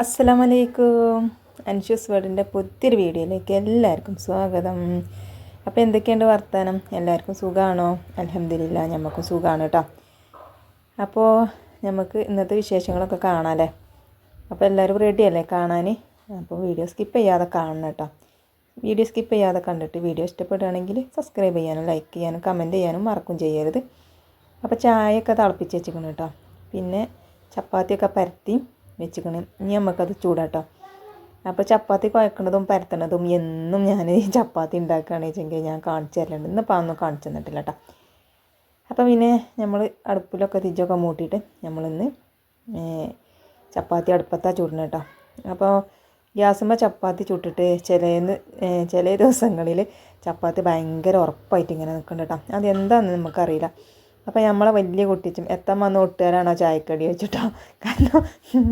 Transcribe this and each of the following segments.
അസ്സലാമലൈക്കും. അൻഷൂസ് വേർഡിൻ്റെ പുതിയൊരു വീഡിയോയിലേക്ക് എല്ലാവർക്കും സ്വാഗതം. അപ്പോൾ എന്തൊക്കെയുണ്ട് വർത്താനം? എല്ലാവർക്കും സുഖമാണോ? അൽഹംദുലില്ലാ ഞമ്മക്കും സുഖമാണ് കേട്ടോ. അപ്പോൾ നമുക്ക് ഇന്നത്തെ വിശേഷങ്ങളൊക്കെ കാണാമല്ലേ. അപ്പോൾ എല്ലാവരും റെഡിയല്ലേ കാണാൻ? അപ്പോൾ വീഡിയോ സ്കിപ്പ് ചെയ്യാതെ കാണണം കേട്ടോ. വീഡിയോ സ്കിപ്പ് ചെയ്യാതെ കണ്ടിട്ട് വീഡിയോ ഇഷ്ടപ്പെടുകയാണെങ്കിൽ സബ്സ്ക്രൈബ് ചെയ്യാനും ലൈക്ക് ചെയ്യാനും കമൻറ്റ് ചെയ്യാനും മറക്കും ചെയ്യരുത്. അപ്പോൾ ചായയൊക്കെ തിളപ്പിച്ച് വെച്ചിരിക്കണം കേട്ടോ. പിന്നെ ചപ്പാത്തിയൊക്കെ പരത്തി വെച്ചിക്കണ്. ഇനി നമുക്കത് ചൂടാട്ടോ. അപ്പോൾ ചപ്പാത്തി കുഴക്കണതും പരത്തണതും എന്നും ഞാൻ ചപ്പാത്തി ഉണ്ടാക്കുകയാണെന്ന് വെച്ചെങ്കിൽ ഞാൻ കാണിച്ചു തരലുണ്ട്. ഇന്നിപ്പോൾ ഒന്നും കാണിച്ചു തന്നിട്ടില്ല കേട്ടോ. അപ്പോൾ പിന്നെ നമ്മൾ അടുപ്പിലൊക്കെ തിരിച്ചൊക്കെ മൂട്ടിയിട്ട് നമ്മളിന്ന് ചപ്പാത്തി അടുപ്പത്താണ് ചൂടണം കേട്ടോ. അപ്പോൾ ഗ്യാസുമ്പോൾ ചപ്പാത്തി ചുട്ടിട്ട് ചില ദിവസങ്ങളിൽ ചപ്പാത്തി ഭയങ്കര ഉറപ്പായിട്ട് ഇങ്ങനെ നിൽക്കുന്നുണ്ട് കേട്ടോ. അതെന്താണെന്ന് നമുക്കറിയില്ല. അപ്പോൾ നമ്മളെ വലിയ കുട്ടിച്ചും എത്താൻ വന്ന് ഒട്ടുകാരാണോ ചായക്കടി വെച്ചിട്ടോ. കാരണം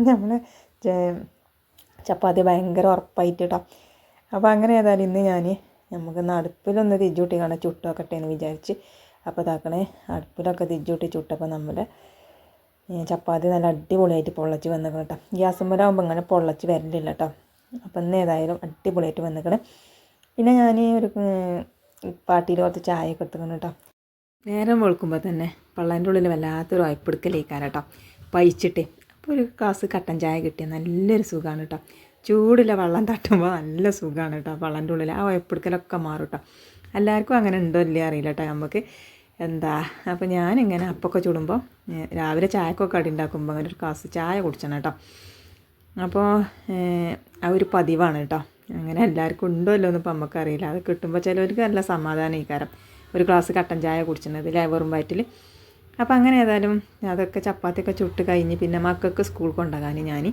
നമ്മൾ ചപ്പാത്തി ഭയങ്കര ഉറപ്പായിട്ട് കേട്ടോ. അപ്പോൾ അങ്ങനെ ഏതായാലും ഇന്ന് നമുക്കിന്ന് അടുപ്പിലൊന്ന് തിരിച്ചുകൂട്ടി കാണാൻ ചുട്ടോക്കട്ടെ എന്ന് വിചാരിച്ച് അപ്പോൾ ഇതാക്കണേ അടുപ്പിലൊക്കെ തിരിച്ചുകൂട്ടി ചുട്ടപ്പോൾ നമ്മുടെ ചപ്പാത്തി നല്ല അടിപൊളിയായിട്ട് പൊള്ളച്ച് വന്നിക്കണം കേട്ടോ. ഗ്യാസുമ്മലാകുമ്പോൾ ഇങ്ങനെ പൊള്ളച്ച് വരലില്ല കേട്ടോ. അപ്പോൾ ഇന്ന് ഏതായാലും അടിപൊളിയായിട്ട് വന്നിക്കണം. പിന്നെ ഞാൻ ഒരു പാട്ടിയിൽ കുറച്ച് ചായയൊക്കെ എടുത്തുക്കണം കേട്ടോ. നേരം വെളുക്കുമ്പോൾ തന്നെ പള്ളേൻ്റെ ഉള്ളിൽ വല്ലാത്തൊരു വായ്പെടുക്കലേക്കാരം കേട്ടോ. പഴിച്ചിട്ട് അപ്പോൾ ഒരു ഗ്ലാസ് കട്ടൻ ചായ കിട്ടിയ നല്ലൊരു സുഖമാണ് കേട്ടോ. ചൂടുള്ള വെള്ളം തട്ടുമ്പോൾ നല്ല സുഖമാണ് കേട്ടോ. പള്ളേൻ്റെ ഉള്ളിൽ ആ വായ്പെടുക്കലൊക്കെ മാറും കേട്ടോ. എല്ലാവർക്കും അങ്ങനെ ഉണ്ടോ ഇല്ലേ അറിയില്ല കേട്ടോ നമുക്ക്. അപ്പോൾ ഞാനിങ്ങനെ അപ്പൊക്കെ ചൂടുമ്പോൾ രാവിലെ ചായക്കൊക്കെ അടി ഉണ്ടാക്കുമ്പോൾ അങ്ങനെ ഒരു ഗ്ലാസ് ചായ കുടിച്ചണം കേട്ടോ. അപ്പോൾ ആ ഒരു പതിവാണ് കേട്ടോ. അങ്ങനെ എല്ലാവർക്കും ഉണ്ടോ ഇല്ലോ എന്ന് ഇപ്പം നമുക്കറിയില്ല. അത് കിട്ടുമ്പോൾ ചിലവർക്ക് നല്ല സമാധാനം ഈ കാരം ഒരു ഗ്ലാസ് കട്ടൻ ചായ കുടിച്ചിട്ടുണ്ട് വെറും വയറ്റിൽ. അപ്പോൾ അങ്ങനെ ഏതായാലും അതൊക്കെ ചപ്പാത്തിയൊക്കെ ചുട്ട് കഴിഞ്ഞ് പിന്നെ മക്കൾക്ക് സ്കൂൾ കൊണ്ടുപോകാൻ ഞാൻ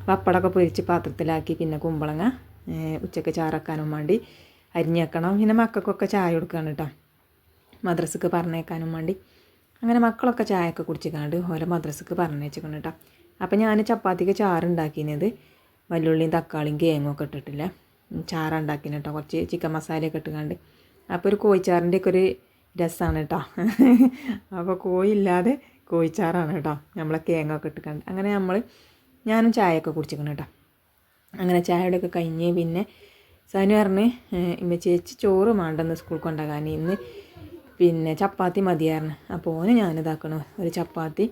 പപ്പടമൊക്കെ പൊരിച്ച് പാത്രത്തിലാക്കി. പിന്നെ കുമ്പളങ്ങ ഉച്ചയ്ക്ക് ചാറക്കാനും വേണ്ടി അരിഞ്ഞേക്കണം. പിന്നെ മക്കൾക്കൊക്കെ ചായ കൊടുക്കുകയാണ് കേട്ടോ, മദ്രസക്ക് പറഞ്ഞേക്കാനും വേണ്ടി. അങ്ങനെ മക്കളൊക്കെ ചായയൊക്കെ കുടിച്ചിക്കാണ്ട് ഓരോ മദ്രസക്ക് പറഞ്ഞേച്ചിക്കണം കേട്ടോ. അപ്പോൾ ഞാൻ ചപ്പാത്തിക്ക് ചാറുണ്ടാക്കിയത് വല്ലുള്ളിയും തക്കാളിയും കേങ്ങൊക്കെ ഇട്ടിട്ടില്ല ചാറുണ്ടാക്കിന് കേട്ടോ. കുറച്ച് ചിക്കൻ മസാലയൊക്കെ ഇട്ടുകൊണ്ട്. അപ്പോൾ ഒരു കോഴിച്ചാറിൻ്റെയൊക്കെ ഒരു രസമാണ് കേട്ടോ. അപ്പോൾ കോഴിയില്ലാതെ കോഴിച്ചാറാണ് കേട്ടോ, നമ്മളെ കേങ്ങൊക്കെ ഇട്ടുകൊണ്ട്. അങ്ങനെ ഞാനും ചായയൊക്കെ കുടിച്ചിരിക്കണം കേട്ടോ. അങ്ങനെ ചായയുടെയൊക്കെ കഴിഞ്ഞ് പിന്നെ സനു പറഞ്ഞ് ചേച്ചി ചോറ് വേണ്ടെന്ന് സ്കൂൾ കൊണ്ടുപോകാൻ ഇന്ന് പിന്നെ ചപ്പാത്തി മതിയായിരുന്നു. അപ്പോൾ ഓന് ഞാനിതാക്കണം ഒരു ചപ്പാത്തി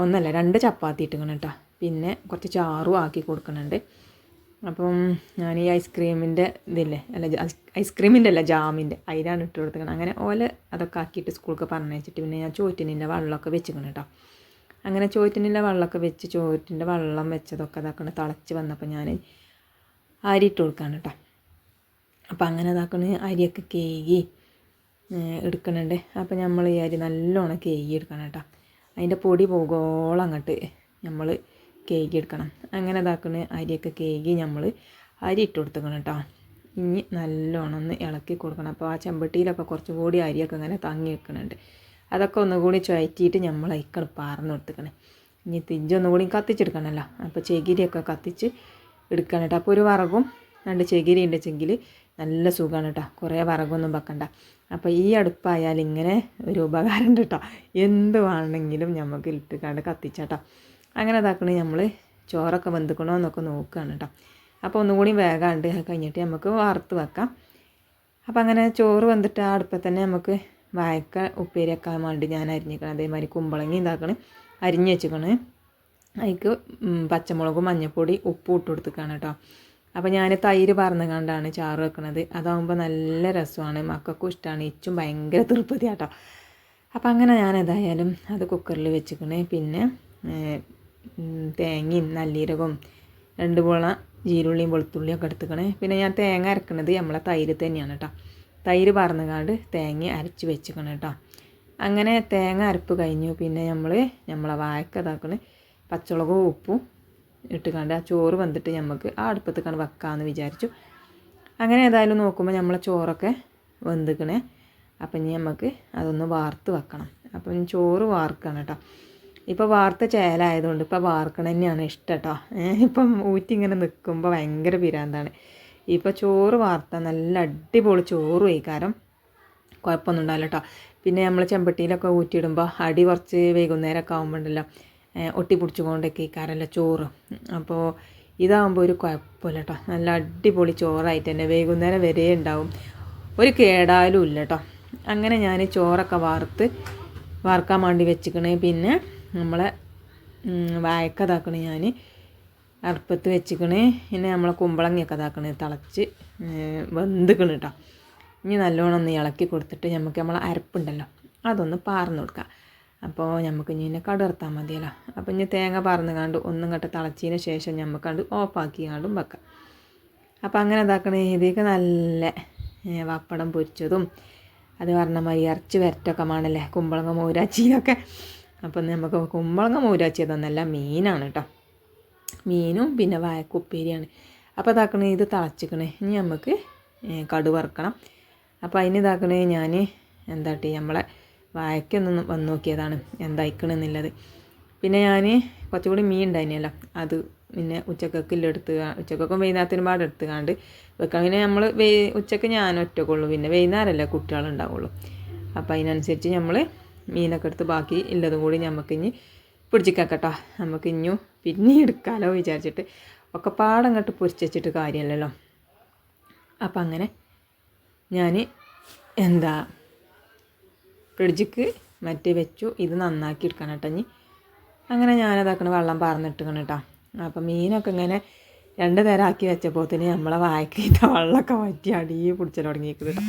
ഒന്നല്ല 2 ചപ്പാത്തി ഇട്ടിക്കണം കേട്ടോ. പിന്നെ കുറച്ച് ചാറും ആക്കി കൊടുക്കുന്നുണ്ട്. അപ്പം ഞാൻ ഈ ഐസ്ക്രീമിൻ്റെ ഐസ്ക്രീമിൻ്റെ അല്ല ജാമിൻ്റെ അതിലാണ് ഇട്ട് കൊടുത്തിക്കണം. അങ്ങനെ അതൊക്കെ ആക്കിയിട്ട് സ്കൂൾക്ക് പറഞ്ഞയച്ചിട്ട് പിന്നെ ഞാൻ ചോറ്റിൻ്റെ വെള്ളമൊക്കെ വെച്ചിക്കണം കേട്ടോ. അങ്ങനെ ചോറ്റിൻ്റെ വെള്ളമൊക്കെ വെച്ച് ചോറ്റിൻ്റെ വെള്ളം വെച്ചതൊക്കെ ഇതാക്കണം തിളച്ച് വന്നപ്പോൾ ഞാൻ അരി ഇട്ട് കൊടുക്കുകയാണ് കേട്ടോ. അപ്പോൾ അങ്ങനെ ഇതാക്കണ അരിയൊക്കെ കേകി എടുക്കണുണ്ട്. അപ്പോൾ നമ്മൾ ഈ അരി നല്ലോണം കേകി എടുക്കണം കേട്ടോ. അതിൻ്റെ പൊടി പോകോളം അങ്ങോട്ട് നമ്മൾ കേകി എടുക്കണം. അങ്ങനെ ഇതാക്കണ അരിയൊക്കെ കേകി നമ്മൾ അരി ഇട്ട് കൊടുക്കണം കേട്ടോ. ഇനി നല്ലോണം ഒന്ന് ഇളക്കി കൊടുക്കണം. അപ്പോൾ ആ ചെമ്പട്ടിയിലൊക്കെ കുറച്ചും കൂടി അരിയൊക്കെ ഇങ്ങനെ തങ്ങി വെക്കുന്നുണ്ട്. അതൊക്കെ ഒന്നുകൂടി ചുഴറ്റിയിട്ട് നമ്മൾ അതിക്കണ് പാർന്ന് കൊടുത്തിക്കണം. ഇനി തിഞ്ചൊന്നും കൂടി കത്തിച്ചെടുക്കണമല്ലോ. അപ്പോൾ ചകിരിയൊക്കെ കത്തിച്ച് എടുക്കണം കേട്ടോ. അപ്പോൾ ഒരു വറകും 2 ചകിരി ഉണ്ടെങ്കിൽ നല്ല സുഖമാണ് കേട്ടോ. കുറേ വറകൊന്നും വെക്കണ്ട. അപ്പോൾ ഈ അടുപ്പായാൽ ഇങ്ങനെ ഒരു ഉപകാരം ഉണ്ട് കേട്ടോ. എന്ത് വേണമെങ്കിലും നമുക്ക് ഇട്ടിക്കാണ്ട് കത്തിച്ചാട്ടോ. അങ്ങനെ ഇതാക്കണേ നമ്മൾ ചോറൊക്കെ വെന്തുക്കണോ എന്നൊക്കെ നോക്കുകയാണ് കേട്ടോ. അപ്പോൾ ഒന്നുകൂടി വേഗമുണ്ട് കഴിഞ്ഞിട്ട് നമുക്ക് വറുത്ത് വെക്കാം. അപ്പോൾ അങ്ങനെ ചോറ് വെന്തിട്ട് ആ അടുപ്പത്ത് തന്നെ നമുക്ക് വാഴക്ക ഉപ്പേരി വെക്കാൻ വേണ്ടി ഞാൻ അരിഞ്ഞിക്കണം. അതേമാതിരി കുമ്പളങ്ങി ഇതാക്കണം അരിഞ്ഞ് വെച്ചിക്കണം. അതിക്ക് പച്ചമുളകും മഞ്ഞൾപ്പൊടി ഉപ്പും ഇട്ട് കൊടുത്തിക്കാണ് കേട്ടോ. അപ്പോൾ ഞാൻ തൈര് പറന്ന് കണ്ടാണ് ചാറ് വെക്കണത്. അതാകുമ്പോൾ നല്ല രസമാണ്, മക്കൾക്കും ഇഷ്ടമാണ്, ഇച്ചും ഭയങ്കര തൃപ്തി കേട്ടോ. അപ്പോൾ അങ്ങനെ ഞാൻ ഏതായാലും അത് കുക്കറിൽ വെച്ചിക്കണേ. പിന്നെ തേങ്ങയും നല്ലീരകവും 2 പോള ജീരുള്ളിയും വെളുത്തുള്ളിയും ഒക്കെ എടുത്തുക്കണേ. പിന്നെ ഞാൻ തേങ്ങ അരക്കണത് നമ്മളെ തൈര് തന്നെയാണ് കേട്ടോ. തൈര് പറന്നുകാണ്ട് തേങ്ങ അരച്ച് വെച്ചിക്കണം കേട്ടോ. അങ്ങനെ തേങ്ങ അരപ്പ് കഴിഞ്ഞു. പിന്നെ നമ്മളെ വാഴക്ക ഇതാക്കണേ പച്ചമുളകും ഉപ്പും ഇട്ടുകൊണ്ട് ആ ചോറ് വന്നിട്ട് നമുക്ക് ആ അടുപ്പത്തേക്കാണ് വെക്കാമെന്ന് വിചാരിച്ചു. അങ്ങനെ ഏതായാലും നോക്കുമ്പോൾ നമ്മളെ ചോറൊക്കെ വെന്തിക്കണേ. അപ്പം ഇനി നമുക്ക് അതൊന്ന് വാർത്ത് വെക്കണം. അപ്പം ചോറ് വാർക്കണം കേട്ടോ. ഇപ്പോൾ വാർത്ത ചേലായതുകൊണ്ട് ഇപ്പോൾ വാർക്കണം തന്നെയാണ് ഇഷ്ടം കേട്ടോ. ഇപ്പം ഊറ്റിങ്ങനെ നിൽക്കുമ്പോൾ ഭയങ്കര പിരാന്താണ്. ഇപ്പോൾ ചോറ് വാർത്ത നല്ല അടിപൊളി ചോറ് വയ്ക്കാരം കുഴപ്പമൊന്നും ഉണ്ടാവില്ല കേട്ടോ. പിന്നെ നമ്മൾ ചെമ്പട്ടിയിലൊക്കെ ഊറ്റിയിടുമ്പോൾ അടി കുറച്ച് വൈകുന്നേരമൊക്കെ ആകുമ്പോണ്ടല്ലോ ഒട്ടിപ്പിടിച്ചുകൊണ്ടൊക്കെ ഇക്കാരല്ല ചോറ്. അപ്പോൾ ഇതാകുമ്പോൾ ഒരു കുഴപ്പമില്ല കേട്ടോ, നല്ല അടിപൊളി ചോറായിട്ട് തന്നെ വൈകുന്നേരം വരെ ഉണ്ടാവും, ഒരു കേടായാലും ഇല്ല കേട്ടോ. അങ്ങനെ ഞാൻ ചോറൊക്കെ വറുക്കാൻ വേണ്ടി വെച്ചിക്കണേ. പിന്നെ നമ്മളെ വാഴക്ക ഇതാക്കണേ ഞാൻ അടുപ്പത്ത് വെച്ചിക്കണേ. പിന്നെ നമ്മളെ കുമ്പളങ്ങയൊക്കെ ഇതാക്കണേ തിളച്ച് വെന്തിക്കണ് കേട്ടോ. ഇനി നല്ലോണം ഒന്ന് ഇളക്കി കൊടുത്തിട്ട് നമുക്ക് നമ്മളെ അരപ്പുണ്ടല്ലോ അതൊന്ന് പാർന്ന് കൊടുക്കാം. അപ്പോൾ നമുക്ക് ഇനി കടുർത്താൽ മതിയല്ലോ. അപ്പോൾ ഇനി തേങ്ങ പാർന്ന് കണ്ട് ഒന്നും കണ്ട് തിളച്ചതിന് ശേഷം നമുക്ക് കണ്ട് ഓഫാക്കി കണ്ടും വെക്കാം. അപ്പോൾ അങ്ങനെ ഇതാക്കണേ. ഇതിലേക്ക് നല്ല പപ്പടം പൊരിച്ചതും അത് പറഞ്ഞ മാതിരി ഇറച്ചി വരട്ടൊക്കെ വേണമല്ലേ, കുമ്പളങ്ങ മൗരാച്ചിയൊക്കെ. അപ്പം നമുക്ക് കുമ്പളങ്ങ മൗരാച്ചിയതൊന്നല്ല, മീനാണ് കേട്ടോ. മീനും പിന്നെ വാഴക്കുപ്പേരിയാണ്. അപ്പോൾ ഇതാക്കണേ ഇത് തിളച്ചിക്കണേ. ഇനി നമുക്ക് കടു വറുക്കണം. അപ്പോൾ അതിന് ഇതാക്കണേ ഞാൻ എന്താട്ടി നമ്മളെ വാഴയ്ക്കൊന്ന് വന്ന് നോക്കിയതാണ് എന്തായിക്കണമെന്നുള്ളത്. പിന്നെ ഞാൻ കുറച്ചുകൂടി മീൻ ഉണ്ടായിരുന്നല്ലോ അത് പിന്നെ ഉച്ചക്കൊക്കെ വൈകുന്നേരത്തിനും പാടെ എടുത്തുകാണ്ട് വെക്കാം. പിന്നെ നമ്മൾ ഉച്ചക്ക് ഞാൻ ഒറ്റക്കുള്ളൂ, പിന്നെ വൈകുന്നേരമല്ലേ കുട്ടികളുണ്ടാവുള്ളൂ. അപ്പോൾ അതിനനുസരിച്ച് നമ്മൾ മീനൊക്കെ എടുത്ത് ബാക്കി ഉള്ളതും കൂടി നമുക്കിനി പിടിച്ചിക്കാക്കട്ടോ. നമുക്ക് ഇനിയും പിന്നെ എടുക്കാമല്ലോ വിചാരിച്ചിട്ട് ഒക്കെ പാടങ്ങോട്ട് പൊരിച്ച് വെച്ചിട്ട് കാര്യമല്ലല്ലോ. അപ്പം അങ്ങനെ ഞാൻ ഫ്രിഡ്ജിക്ക് മറ്റേ വെച്ചു. ഇത് നന്നാക്കി എടുക്കണം കേട്ടോ. ഇനി അങ്ങനെ ഞാനതാക്കണ വെള്ളം പാർന്നിട്ടിക്കണം കേട്ടോ. അപ്പം മീനൊക്കെ ഇങ്ങനെ 2 നേരം ആക്കി വെച്ചപ്പോഴത്തേന് നമ്മളെ വാഴക്കീത്ത വെള്ളമൊക്കെ വറ്റി അടി പിടിച്ചാൽ തുടങ്ങിയിരിക്കുന്നത് കേട്ടോ.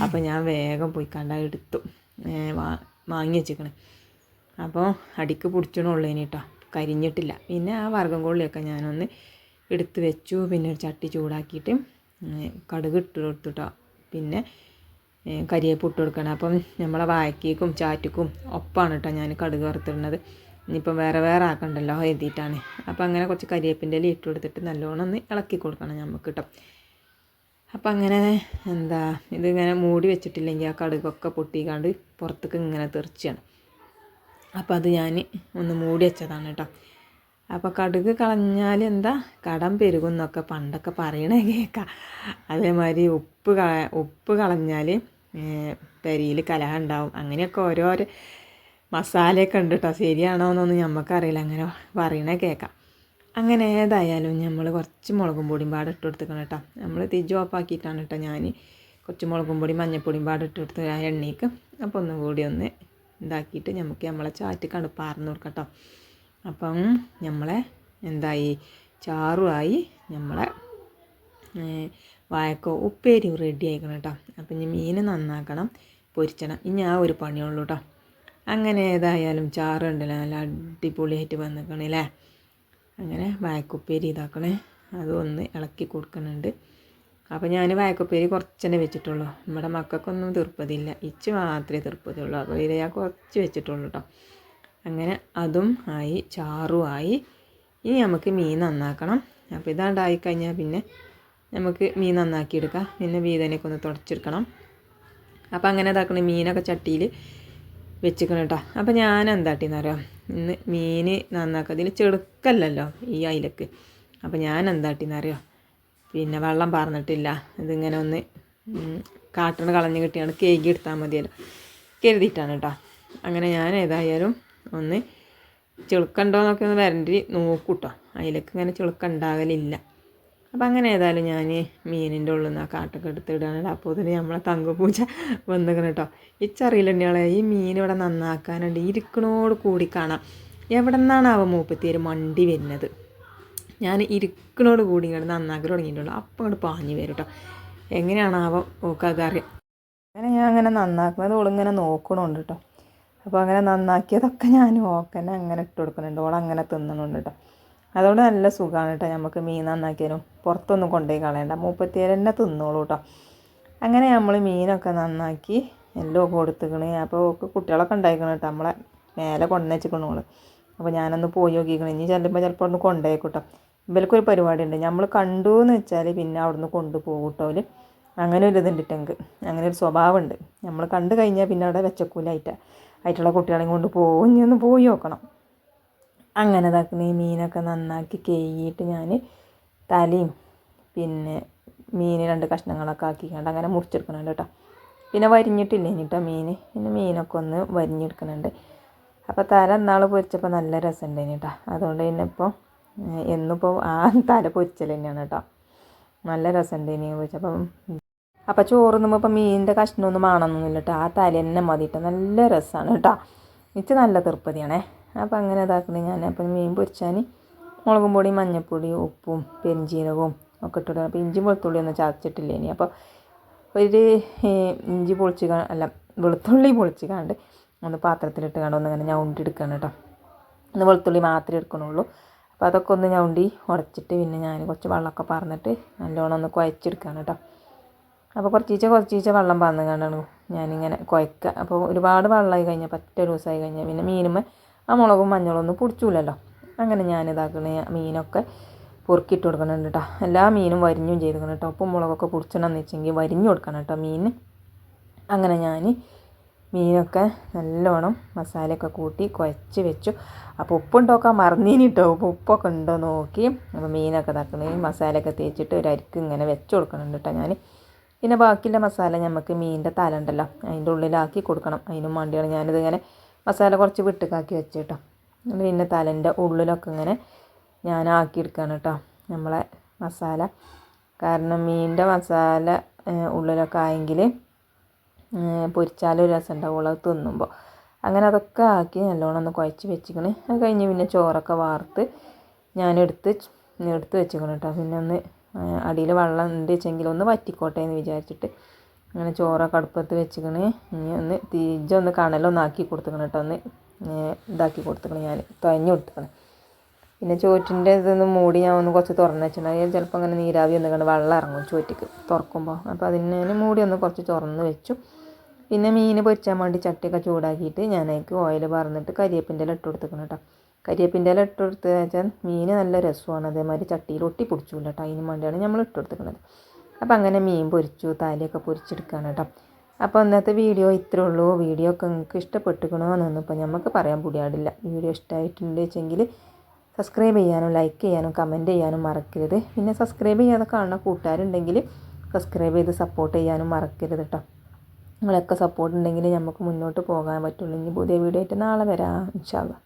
അപ്പം ഞാൻ വേഗം പോയി എടുത്തു വാങ്ങി വെച്ചിക്കണേ. അപ്പോൾ അടിക്ക് പിടിച്ചണുള്ളേനി കേട്ടോ, കരിഞ്ഞിട്ടില്ല. പിന്നെ ആ വറകം കൊള്ളിയൊക്കെ ഞാനൊന്ന് എടുത്ത് വെച്ചു. പിന്നെ ഒരു ചട്ടി ചൂടാക്കിയിട്ട് കടുക് ഇട്ട് കൊടുത്തു കേട്ടോ. പിന്നെ കരിയേപ്പ് ഇട്ട് കൊടുക്കണം. അപ്പം നമ്മളെ വാഴക്കേക്കും ചാറ്റക്കും ഒപ്പാണ് കേട്ടോ ഞാൻ കടുക് വറുത്തിടുന്നത്. ഇനിയിപ്പം വേറെ ആക്കണ്ടല്ലോ എഴുതിയിട്ടാണ്. അപ്പോൾ അങ്ങനെ കുറച്ച് കരിയേപ്പിൻ്റെ ഇല ഇട്ട് കൊടുത്തിട്ട് നല്ലോണം ഒന്ന് ഇളക്കി കൊടുക്കണം നമുക്ക് കേട്ടോ. അപ്പം അങ്ങനെ ഇതിങ്ങനെ മൂടി വെച്ചിട്ടില്ലെങ്കിൽ ആ കടുകൊക്കെ പൊട്ടിക്കാണ്ട് പുറത്തേക്ക് ഇങ്ങനെ തെറിച്ചാണ്. അപ്പോൾ അത് ഞാൻ ഒന്ന് മൂടി വെച്ചതാണ് കേട്ടോ. അപ്പോൾ കടുക് കളഞ്ഞാൽ കടം പെരുകും എന്നൊക്കെ പണ്ടൊക്കെ പറയണേ കേൾക്കാം. അതേമാതിരി ഉപ്പ് കളഞ്ഞാൽ പെരിയിൽ കലഹം ഉണ്ടാവും. അങ്ങനെയൊക്കെ ഓരോരോ മസാലയൊക്കെ ഉണ്ട് കേട്ടോ. ശരിയാണോ എന്നൊന്നും നമുക്കറിയില്ല, അങ്ങനെ പറയണേ കേൾക്കാം. അങ്ങനെ ഏതായാലും നമ്മൾ കുറച്ച് മുളകും പൊടിയും പാടെ ഇട്ട് കൊടുത്തിക്കണം കേട്ടോ. നമ്മൾ തിരിച്ച് ഓഫാക്കിയിട്ടാണ് കേട്ടോ ഞാൻ കുറച്ച് മുളകും പൊടിയും മഞ്ഞൾപ്പൊടിയും പാടെ ഇട്ട് കൊടുത്ത് ആ എണ്ണയ്ക്ക്. അപ്പോൾ ഒന്നും കൂടി ഒന്ന് ഇതാക്കിയിട്ട് നമുക്ക് നമ്മളെ ചാറ്റിക്കാണ്ട് പാർന്ന് കൊടുക്കാം കേട്ടോ. അപ്പം നമ്മളെ ചാറുമായി നമ്മളെ വാഴക്ക ഉപ്പേരി റെഡി ആയിക്കണം കേട്ടോ. അപ്പം ഇനി മീൻ നന്നാക്കണം, പൊരിച്ചണം. ഇനി ആ ഒരു പണിയുള്ളൂ കേട്ടോ. അങ്ങനെ ഏതായാലും ചാറുണ്ടല്ലോ നല്ല അടിപൊളിയായിട്ട് വന്നിക്കണല്ലേ. അങ്ങനെ വാഴക്കുപ്പേരി ഇതാക്കണേ, അതൊന്ന് ഇളക്കി കൊടുക്കുന്നുണ്ട്. അപ്പോൾ ഞാൻ വാഴക്കുപ്പേരി കുറച്ചെന്നെ വെച്ചിട്ടുള്ളൂ. നമ്മുടെ മക്കൾക്കൊന്നും തീർപ്പതില്ല, ഇച്ച് മാത്രമേ തീർപ്പതിയുള്ളൂ. അപ്പോൾ ഇത് ഞാൻ കുറച്ച് വെച്ചിട്ടുള്ളൂ കേട്ടോ. അങ്ങനെ അതും ആയി, ചാറും ആയി. ഇനി നമുക്ക് മീൻ നന്നാക്കണം. അപ്പോൾ ഇതാണ്ടായി കഴിഞ്ഞാൽ പിന്നെ നമുക്ക് മീൻ നന്നാക്കിയെടുക്കാം. പിന്നെ വീതനൊക്കെ ഒന്ന് തുടച്ചെടുക്കണം. അപ്പോൾ അങ്ങനെ ഇതാക്കണം. മീനൊക്കെ ചട്ടിയിൽ വെച്ചിക്കണം കേട്ടോ. അപ്പോൾ ഞാൻ എന്താട്ടിയെന്നറിയാം, ഇന്ന് മീൻ നന്നാക്കുക ഇതിൽ ചെടുക്കല്ലല്ലോ ഈ അയിലക്ക്. അപ്പോൾ ഞാൻ എന്താട്ടിയെന്നറിയാം, പിന്നെ വെള്ളം പാർന്നിട്ടില്ല. ഇതിങ്ങനെ ഒന്ന് കാട്ടണ കളഞ്ഞ് കിട്ടിയാണ് കേക്ക് എടുത്താൽ മതിയല്ലോ കരുതിയിട്ടാണ് കേട്ടോ. അങ്ങനെ ഞാൻ ഏതായാലും ഒന്ന് ചെളുക്കുണ്ടോയെന്നൊക്കെ ഒന്ന് വരണ്ടി നോക്കൂട്ടോ. അതിലേക്ക് ഇങ്ങനെ ചെളുക്കുണ്ടാകലില്ല. അപ്പം അങ്ങനെ ഏതായാലും ഞാൻ മീനിൻ്റെ ഉള്ളിൽ നിന്ന് ആ കാട്ടൊക്കെ എടുത്തിടാനുള്ള. അപ്പോൾ ഇതിന് നമ്മളെ തങ്കപ്പൂജ വന്നിക്കണം കേട്ടോ. ഇച്ചറിയില്ല തന്നെയാളെ ഈ മീൻ ഇവിടെ നന്നാക്കാനുണ്ട്, ഇരിക്കണോട് കൂടി കാണാം. എവിടെ നിന്നാണ് അവ മൂപ്പത്തിയൊരു മണ്ടി വരുന്നത്. ഞാൻ ഇരിക്കണോട് കൂടി ഇങ്ങോട്ട് നന്നാക്കി തുടങ്ങിയിട്ടുള്ളൂ. അപ്പം ഇങ്ങോട്ട് പാഞ്ഞ് വരും കേട്ടോ. എങ്ങനെയാണ് അവ നോക്കാതെ അറിയാം. അങ്ങനെ ഞാൻ അങ്ങനെ നന്നാക്കുന്നത് ഓളിങ്ങനെ നോക്കണുണ്ട് കേട്ടോ. അപ്പോൾ അങ്ങനെ നന്നാക്കിയതൊക്കെ ഞാൻ ഓക്കനെ അങ്ങനെ ഇട്ട് കൊടുക്കുന്നുണ്ട്. ഓളങ്ങനെ തിന്നണുണ്ട് കേട്ടോ. അതുകൊണ്ട് നല്ല സുഖമാണ് കേട്ടോ നമുക്ക് മീൻ നന്നാക്കിയാലും. പുറത്തൊന്നും കൊണ്ടുപോയി കളയണ്ട, മൂപ്പത്തിയേര് തന്നെ തിന്നോളൂ കേട്ടോ. അങ്ങനെ നമ്മൾ മീനൊക്കെ നന്നാക്കി എല്ലാം കൊടുത്തുക്കണേ. അപ്പോൾ കുട്ടികളൊക്കെ ഉണ്ടായിക്കണം കേട്ടോ. നമ്മളെ മേലെ കൊണ്ടുവച്ചിക്കണോള്. അപ്പോൾ ഞാനൊന്ന് പോയി നോക്കിക്കണം. ഇനി ചിലപ്പോൾ ഒന്ന് കൊണ്ടുപോയേക്കും കേട്ടോ. ഇവൽക്കൊരു പരിപാടി ഉണ്ട്, നമ്മൾ കണ്ടു എന്ന് വെച്ചാൽ പിന്നെ അവിടുന്ന് കൊണ്ടുപോകും കേട്ടോ. അവർ അങ്ങനെ ഒരു ഇതുണ്ടിട്ടെങ്കിൽ അങ്ങനെ ഒരു സ്വഭാവമുണ്ട്. നമ്മൾ കണ്ടു കഴിഞ്ഞാൽ പിന്നെ അവിടെ ആയിട്ടുള്ള കുട്ടികളെയും കൊണ്ട് പോകും. ഇനി ഒന്ന് പോയി നോക്കണം. അങ്ങനെ ഇതാക്കണ ഈ മീനൊക്കെ നന്നാക്കി കഴുകിയിട്ട് ഞാൻ തലയും പിന്നെ മീൻ 2 കഷ്ണങ്ങളൊക്കെ ആക്കിക്കൊണ്ട് അങ്ങനെ മുറിച്ചെടുക്കുന്നുണ്ട് കേട്ടോ. പിന്നെ വരിഞ്ഞിട്ടില്ല കേട്ടോ മീൻ. പിന്നെ മീനൊക്കെ ഒന്ന് വരിഞ്ഞെടുക്കുന്നുണ്ട്. അപ്പോൾ തല ഇന്നാൾ പൊരിച്ചപ്പോൾ നല്ല രസമുണ്ടായിന് കേട്ടോ. അതുകൊണ്ട് തന്നെ ഇപ്പോൾ എന്നിപ്പോൾ ആ തല പൊരിച്ചൽ തന്നെയാണ് കേട്ടോ. നല്ല രസമുണ്ടായിന് പൊരിച്ചപ്പം. അപ്പോൾ ചോറ് തിന്നുമ്പോൾ ഇപ്പം മീനിൻ്റെ കഷ്ണമൊന്നും വേണമെന്നൊന്നുമില്ല കേട്ടോ. ആ തല തന്നെ മതി കേട്ടോ. നല്ല രസമാണ് കേട്ടോ. എനിക്ക് നല്ല തൃപ്തിയാണേ. അപ്പോൾ അങ്ങനെ ഇതാക്കണേ ഞാൻ. അപ്പം മീൻ പൊരിച്ചാൽ മുളകും പൊടി, മഞ്ഞൾപ്പൊടി, ഉപ്പും പെരിഞ്ചീരകവും ഒക്കെ ഇട്ടിട്ട്. അപ്പോൾ ഇഞ്ചി വെളുത്തുള്ളി ഒന്നും ചതച്ചിട്ടില്ല ഇനി. അപ്പോൾ ഒരു ഇഞ്ചി വെളുത്തുള്ളി പൊളിച്ച് കണ്ട് ഒന്ന് പാത്രത്തിലിട്ട് കണ്ട് ഒന്ന് ഇങ്ങനെ ഞൗണ്ടി എടുക്കണം കേട്ടോ. ഒന്ന് വെളുത്തുള്ളി മാത്രമേ എടുക്കണുള്ളൂ. അപ്പോൾ അതൊക്കെ ഒന്ന് ഞൗണ്ടി ഉടച്ചിട്ട് പിന്നെ ഞാൻ കുറച്ച് വെള്ളമൊക്കെ പറഞ്ഞിട്ട് നല്ലോണം ഒന്ന് കുഴച്ചെടുക്കുകയാണ് കേട്ടോ. അപ്പോൾ കുറച്ചീച്ച വെള്ളം പറന്ന് കണ്ടാണ് ഞാനിങ്ങനെ കുഴക്കുക. അപ്പോൾ ഒരുപാട് വെള്ളമായി കഴിഞ്ഞാൽ പറ്റ ലൂസായി കഴിഞ്ഞാൽ പിന്നെ മീനുമ്പോൾ ആ മുളകും മഞ്ഞളും ഒന്നും പൊടിച്ചില്ലല്ലോ. അങ്ങനെ ഞാനിതാക്കണ മീനൊക്കെ പൊറുക്കിയിട്ട് കൊടുക്കണം കേട്ടോ. എല്ലാ മീനും വരിഞ്ഞും ചെയ്തിരിക്കണം കേട്ടോ. ഉപ്പും മുളകൊക്കെ പൊടിച്ചണമെന്ന് വെച്ചെങ്കിൽ വരിഞ്ഞു കൊടുക്കണം കേട്ടോ മീൻ. അങ്ങനെ ഞാൻ മീനൊക്കെ നല്ലോണം മസാലയൊക്കെ കൂട്ടി കുഴച്ച് വെച്ചു. അപ്പോൾ ഉപ്പുണ്ടോക്കാൻ മറന്നീനി കേട്ടോ. ഉപ്പൊക്കെ ഉണ്ടോ നോക്കി. അപ്പോൾ മീനൊക്കെ ഇതാക്കണേ മസാലയൊക്കെ തേച്ചിട്ട് ഒരു അരിക്ക് ഇങ്ങനെ വെച്ച് കൊടുക്കണം കേട്ടോ ഞാൻ. പിന്നെ ബാക്കിയുള്ള മസാല നമുക്ക് മീനിൻ്റെ തല ഉണ്ടല്ലോ അതിൻ്റെ ഉള്ളിലാക്കി കൊടുക്കണം. അതിനും വേണ്ടിയാണ് ഞാനിതിങ്ങനെ മസാല കുറച്ച് വിട്ടുകാക്കി വെച്ച് കേട്ടോ. പിന്നെ തലേൻ്റെ ഉള്ളിലൊക്കെ ഇങ്ങനെ ഞാൻ ആക്കിയെടുക്കുകയാണ് കേട്ടോ നമ്മളെ മസാല. കാരണം മീനിൻ്റെ മസാല ഉള്ളിലൊക്കെ ആയെങ്കിൽ പൊരിച്ചാലും രസം ഉണ്ടാവുള്ളൂ അത് തിന്നുമ്പോൾ. അങ്ങനെ അതൊക്കെ ആക്കി നല്ലോണം ഒന്ന് കുഴച്ച് വെച്ചിക്കണ്. അത് കഴിഞ്ഞ് പിന്നെ ചോറൊക്കെ വാർത്ത് ഞാൻ എടുത്ത് വെച്ചിക്കണം കേട്ടോ. പിന്നെ ഒന്ന് അടിയിൽ വെള്ളം ഉണ്ട് വെച്ചെങ്കിൽ ഒന്ന് വറ്റിക്കോട്ടെ എന്ന് വിചാരിച്ചിട്ട് അങ്ങനെ ചോറൊക്കെ അടുപ്പത്ത് വെച്ചിക്കണ്. ഇനി ഒന്ന് തീജൊന്ന് കണലൊന്നാക്കി കൊടുത്തിക്കണം കേട്ടോ. ഒന്ന് ഇതാക്കി കൊടുത്തിക്കണം ഞാൻ തുഴഞ്ഞു കൊടുത്തിക്കണം. പിന്നെ ചോറ്റിൻ്റെ ഇതൊന്ന് മൂടി ഞാൻ ഒന്ന് കുറച്ച് തുറന്ന് വെച്ചിട്ടുണ്ടെങ്കിൽ ചിലപ്പോൾ അങ്ങനെ നീരാവി ഒന്ന് കണ്ട് വെള്ളം ഇറങ്ങും ചോറ്റിക്ക് തുറക്കുമ്പോൾ. അപ്പോൾ അതിന് ഞാൻ മൂടി ഒന്ന് കുറച്ച് തുറന്ന് വെച്ചു. പിന്നെ മീൻ പൊരിച്ചാൻ വേണ്ടി ചട്ടിയൊക്കെ ചൂടാക്കിയിട്ട് ഞാനേക്ക് ഓയിൽ പറന്നിട്ട് കരിയേപ്പിൻ്റെ ഇല ഇട്ട് കൊടുത്തിക്കണം കേട്ടോ. കരിയേപ്പിൻ്റെ ഇല ഇട്ട് കൊടുത്ത് വെച്ചാൽ മീൻ നല്ല രസമാണ്. അതേമാതിരി ചട്ടിയിൽ ഒട്ടി പിടിച്ചില്ല കേട്ടോ. അതിന് വേണ്ടിയാണ് നമ്മൾ ഇട്ട് കൊടുത്തിരിക്കുന്നത്. അപ്പോൾ അങ്ങനെ മീൻ പൊരിച്ചു തലയൊക്കെ പൊരിച്ചെടുക്കുകയാണ് കേട്ടോ. അപ്പോൾ ഇന്നത്തെ വീഡിയോ ഇത്രയേ ഉള്ളൂ. വീഡിയോ ഒക്കെ നിങ്ങൾക്ക് ഇഷ്ടപ്പെട്ടിക്കണമെന്നൊന്നും ഇപ്പോൾ നമുക്ക് പറയാൻ പുടിയാടില്ല. വീഡിയോ ഇഷ്ടമായിട്ടുണ്ട് വെച്ചെങ്കിൽ സബ്സ്ക്രൈബ് ചെയ്യാനും ലൈക്ക് ചെയ്യാനും കമൻറ്റ് ചെയ്യാനും മറക്കരുത്. പിന്നെ സബ്സ്ക്രൈബ് ചെയ്യാതെ കാണുന്ന കൂട്ടുകാരുണ്ടെങ്കിൽ സബ്സ്ക്രൈബ് ചെയ്ത് സപ്പോർട്ട് ചെയ്യാനും മറക്കരുത് കേട്ടോ. നിങ്ങളൊക്കെ സപ്പോർട്ട് ഉണ്ടെങ്കിൽ നമുക്ക് മുന്നോട്ട് പോകാൻ പറ്റുള്ളൂ. ഇനി പുതിയ വീഡിയോ ആയിട്ട് നാളെ വരാം ഇൻഷാ അല്ലാഹ്.